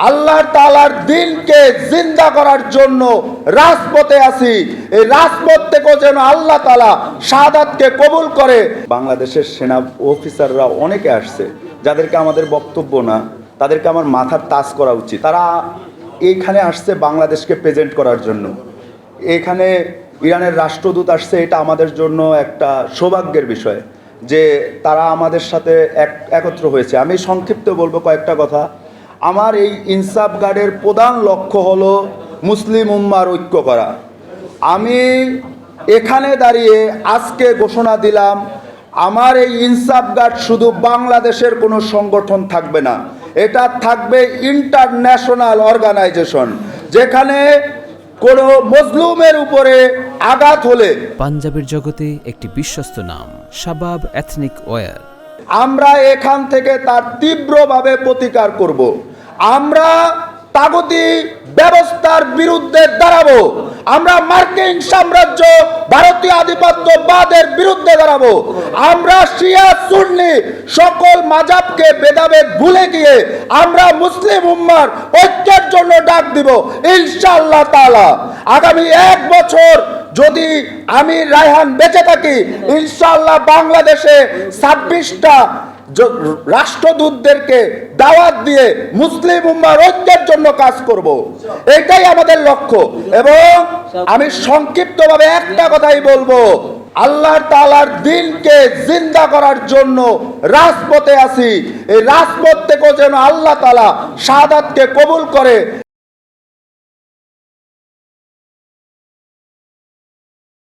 আল্লাহ তাআলার দিনকে জিন্দা করার জন্য রাজপথে আছি। এই রাজপথ থেকেও যেন আল্লাহ তাআলা শাহাদাতকে কবুল করে। বাংলাদেশের সেনা অফিসাররা অনেকে আসছে, যাদেরকে আমাদের বক্তব্য না, তাদেরকে আমার মাথার তাজ করা উচিত। তারা এইখানে আসছে বাংলাদেশকে প্রেজেন্ট করার জন্য। এখানে ইরানের রাষ্ট্রদূত আসছে, এটা আমাদের জন্য একটা সৌভাগ্যের বিষয় যে তারা আমাদের সাথে একত্র হয়েছে। আমি সংক্ষিপ্ত বলবো কয়েকটা কথা। আমার এই ইনসাফ গার্ডের প্রধান লক্ষ্য হলো মুসলিম উম্মার ঐক্য করা। আমি এখানে দাঁড়িয়ে আজকে ঘোষণা দিলাম, আমার এই ইনসাফ গার্ড শুধু বাংলাদেশের কোনো সংগঠন থাকবে না, এটা থাকবে ইন্টারন্যাশনাল অর্গানাইজেশন, যেখানে কোনো মজলুমের উপরে আঘাত হলে পাঞ্জাবের জগতে একটি বিশ্বস্ত নাম শাবাব এথনিক ওয়্যার। আমরা এখান থেকে তার তীব্রভাবে প্রতিকার করব। আমরা তাগুতি ব্যবস্থার বিরুদ্ধে দাঁড়াবো। আমরা মার্কিন সাম্রাজ্য, ভারতীয় আধিপত্যবাদের বিরুদ্ধে দাঁড়াবো। আমরা শিয়া সুন্নি সকল মাযহাবকে ভেদাভেদ ভুলে গিয়ে আমরা মুসলিম উম্মার ঐক্যের জন্য ডাক দিব ইনশাআল্লাহ তাআলা। আগামী 1 বছর যদি আমি রায়হান বেঁচে থাকি, ইনশাআল্লাহ বাংলাদেশে 26টা রাষ্ট্রদূতদেরকে দাওয়াত দিয়ে মুসলিম উম্মার ঐক্যের জন্য কাজ করব। এটাই আমাদের লক্ষ্য। এবং আমি সংক্ষিপ্তভাবে একটা কথাই বলবো, আল্লাহ তাআলার দিনকে জিন্দা করার জন্য রাজপথে আছি। এই রাজপথ থেকেও যেন আল্লাহ তাআলা শাহাদাতকে কবুল করে।